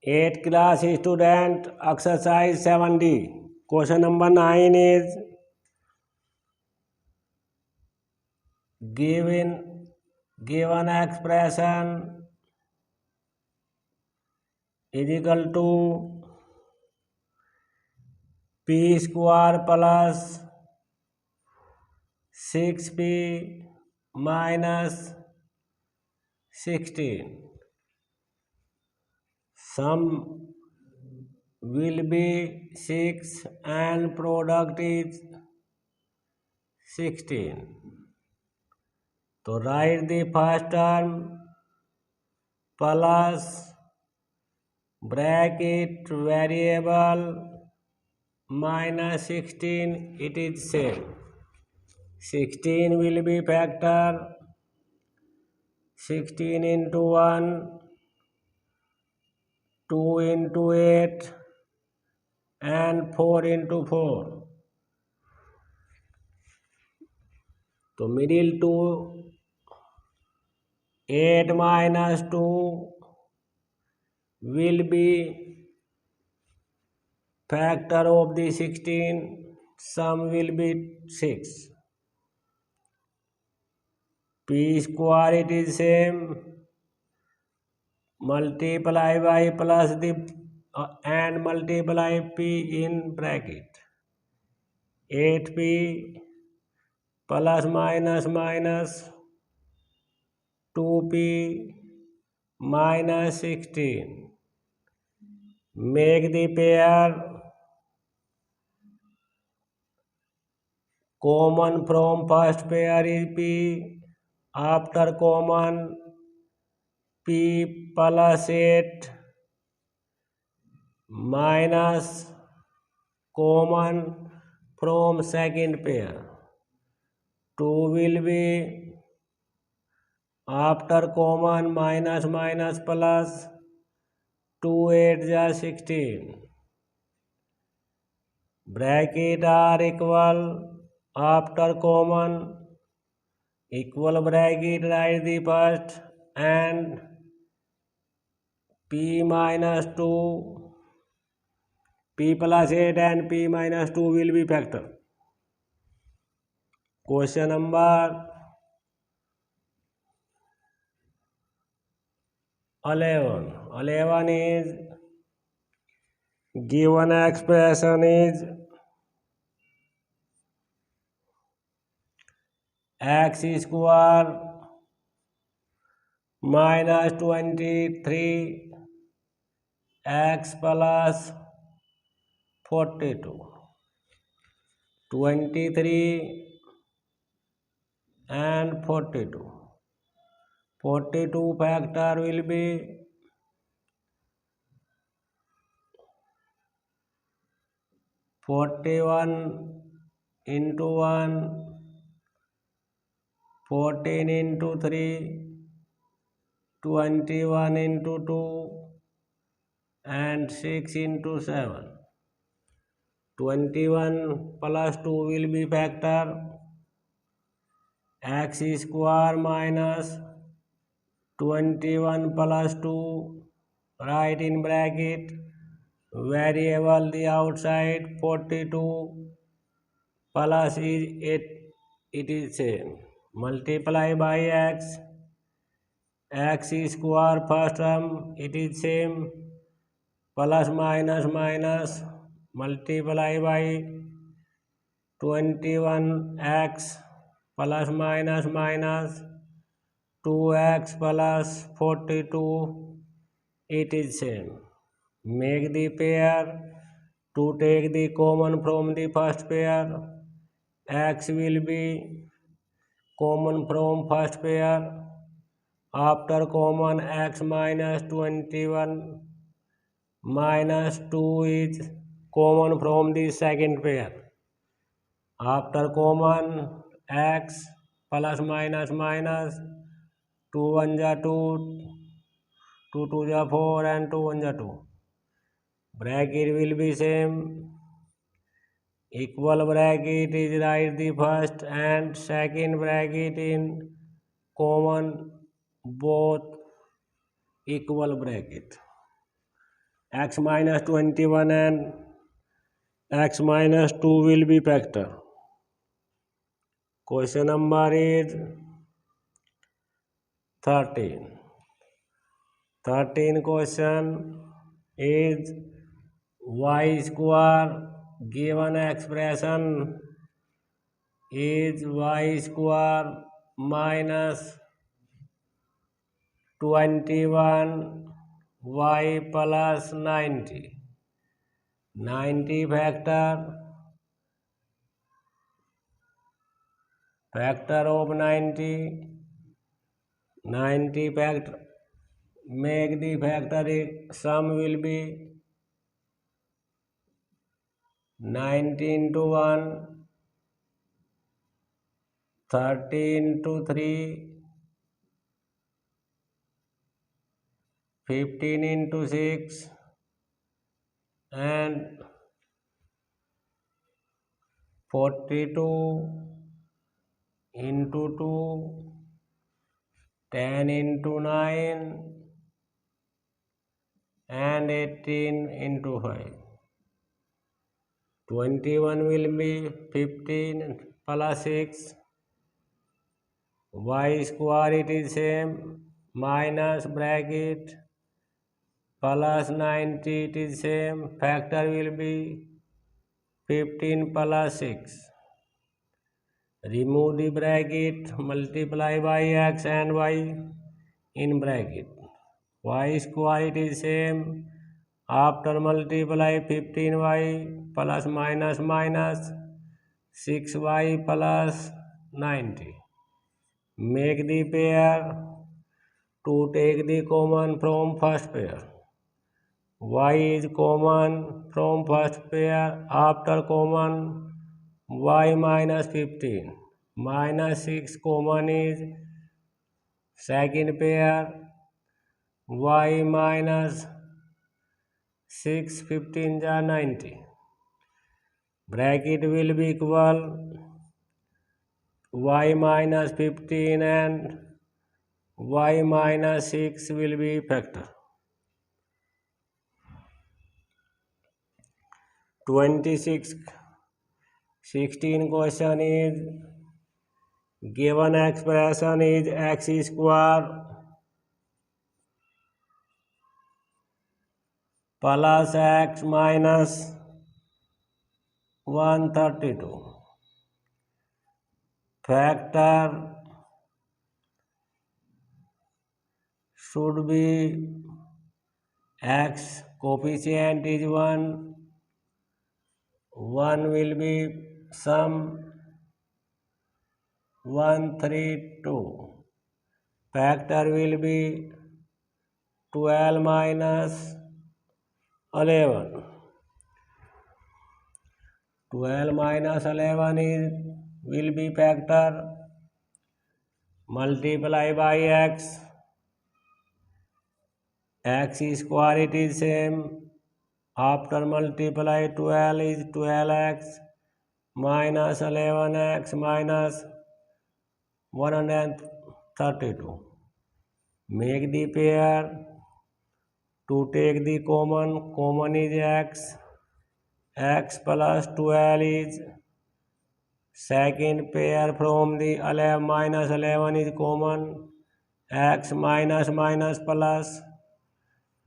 8th class student, exercise 7D. Question number 9 is given expression is equal to p square plus 6p minus 16. Sum will be 6 and product is 16. So write the first term plus bracket variable minus 16, it is same. 16 will be factor 16 into 1, 2 into 8 and 4 into 4. So middle 2, 8 minus 2 will be factor of the 16, sum will be 6. P square it is same, multiply by plus the and multiply p in bracket. 8p plus minus 2p minus 16. Make the pair common from first pair is p. After common p plus 8 minus common from second pair. 2 will be after common minus plus 2 8 is 16. Bracket are equal after common. Equal bracket write the first and p minus 2, p plus 8 and p minus 2 will be factor. Question number 11. 11 is given expression is x square minus 23 x plus 42. 23 and 42. 42 factor will be 41 into 1, 14 into 3, 21 into 2 and 6 into 7. 21 plus 2 will be factor x square minus 21 plus 2, write in bracket variable the outside 42 plus is 8, it is same, multiply by x square first term it is same, plus minus multiply by 21x plus minus 2x plus 42, it is same. Make the pair to take the common from the first pair. X will be common from first pair. After common x minus 21 minus 2 is common from the second pair. After common x plus minus 2 1 is 2, 2 2 is 4 and 2 1 is 2. Bracket will be same. Equal bracket is write the first and second bracket in common both equal bracket. x minus 21 and x minus 2 will be factor. Question number is 13. 13 question is y square given expression is y square minus 21 y plus 90. 90 factor of 90 factor, make the factor sum will be 90 into 1, 30 into 3, 15 into 6 and 42 into 2, 10 into 9 and 18 into 5. 21 will be 15 plus 6, y square it is same, minus bracket plus 90 it is same, factor will be 15 plus 6. Remove the bracket, multiply by x and y in bracket. Y square it is same, after multiply 15y plus minus minus 6y plus 90. Make the pair to take the common from first pair. Y is common from first pair, after common y minus 15 minus 6 common is second pair, y minus 6 15 are 90. Bracket will be equal y minus 15 and y minus 6 will be factor. 26. 16 question is given expression is x square plus x minus 132. Factor should be x coefficient is 1, 1 will be sum 132. Factor will be 12 minus 11. 12 minus 11 will be factor. Multiply by x. X square it is same. After multiply 12 is 12x minus 11x minus 132. Make the pair to take the common is x plus 12 is second pair from the 11 minus 11 is common, x minus minus plus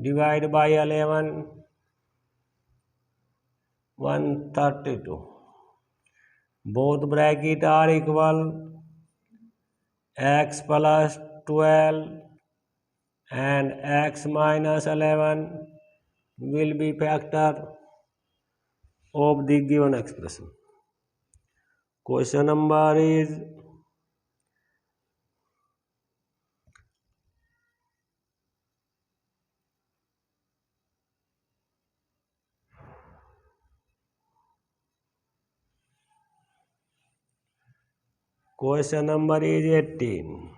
divide by 11 132. Both bracket are equal, x plus 12 and x minus 11 will be factor of the given expression. Question number is question number is 18.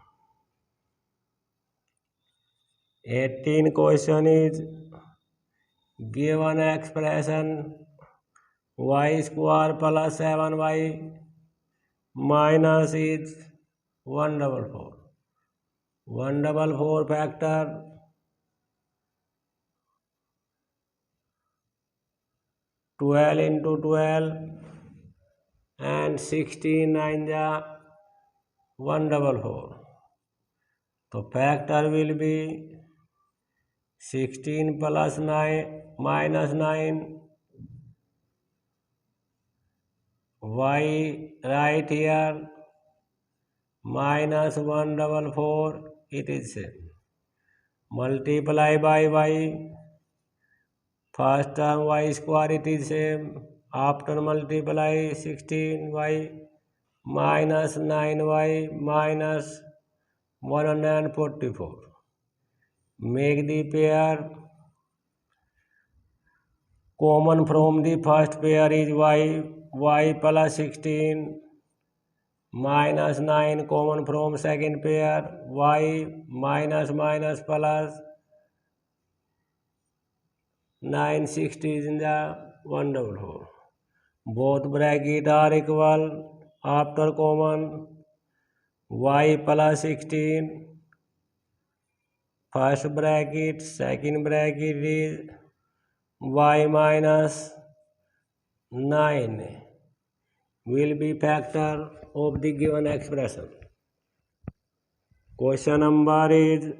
18 question is given expression y square plus 7y minus is 144. 144 factor 12 into 12 and 16 9 ja 144. So factor will be 16 plus 9 minus 9. Y right here minus 144. It is same. Multiply by y. First term y square it is same. After multiply 16y minus 9y minus 144. Make the pair common from the first pair is y plus 16 minus 9 common from second pair y minus minus plus 9 60 in the 144. Both bracket are equal. After common y plus 16 first bracket second bracket is y minus 9 will be factor of the given expression. Question number is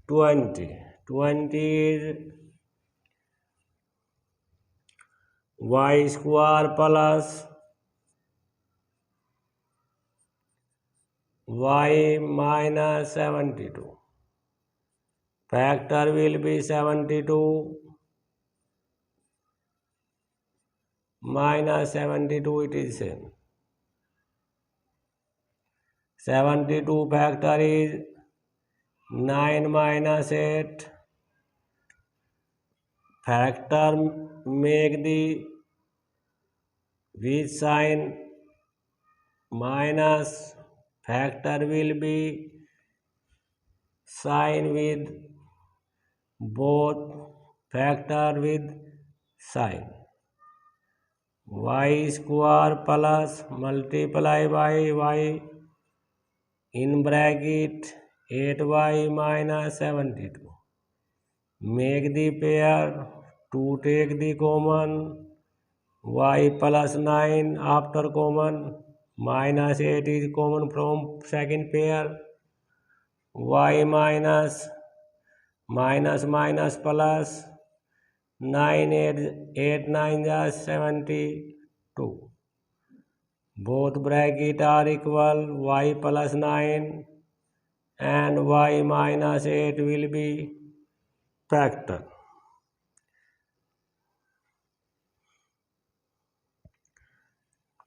20. 20 is y square plus y minus 72. Factor will be 72 minus 72. It is same. 72 factor is 9 minus 8. Factor make the with sign minus. Factor will be sign with both. Factor with sign. Y square plus multiply by y in bracket 8y minus 72. Make the pair to take the common y plus 9 after common minus 8 is common from second pair y minus minus minus plus 9 8 9 is 72. Both bracket are equal. Y plus 9 and y minus 8 will be factor.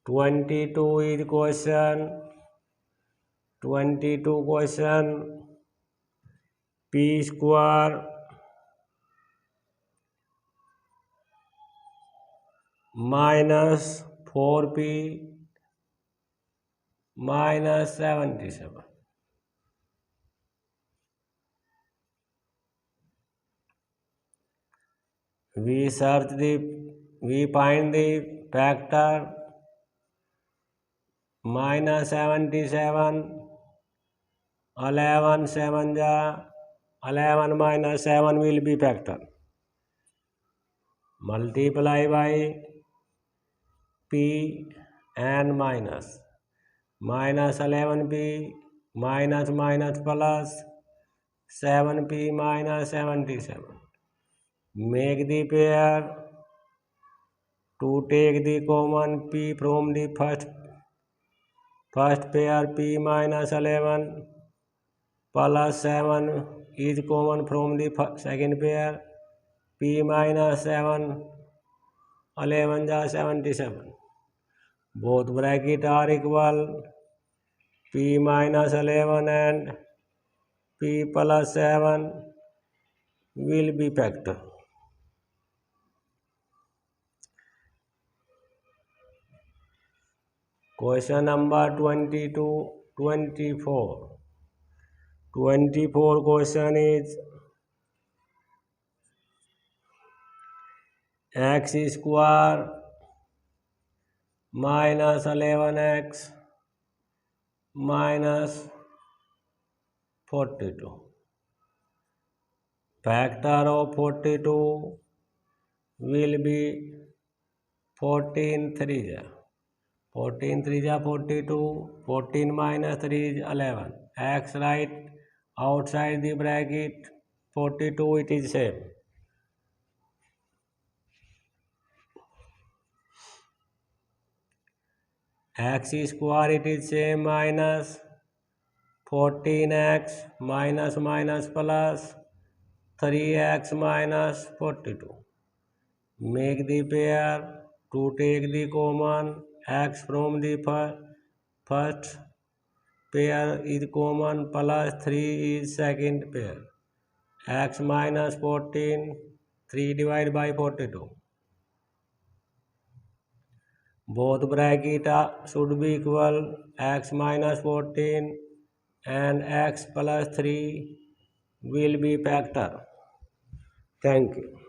Twenty-two is question. 22 question. P square minus 4p minus 77. We find the factor minus 77. 11 7 ja 11 minus 7 will be factor. Multiply by p and minus 11p minus minus plus 7p minus 77. Make the pair to take the common p from the first pair. P minus 11 plus 7 is common from the second pair. P minus 7 11 ja 77. Both bracket are equal. P minus 11 and p plus 7 will be factor. Question number 22 24. 24 question is x square minus 11x minus 42. Factor of 42 will be 14 3 ja 14 3 ja 42, 14 minus 3 is 11. X right outside the bracket, 42 it is same. X square it is same minus 14x minus minus plus 3x minus 42. Make the pair to take the common x from the first pair is common plus 3 is second pair. X minus 14, 3 divided by 42. Both brackets should be equal. X minus 14 and x plus 3 will be factor. Thank you.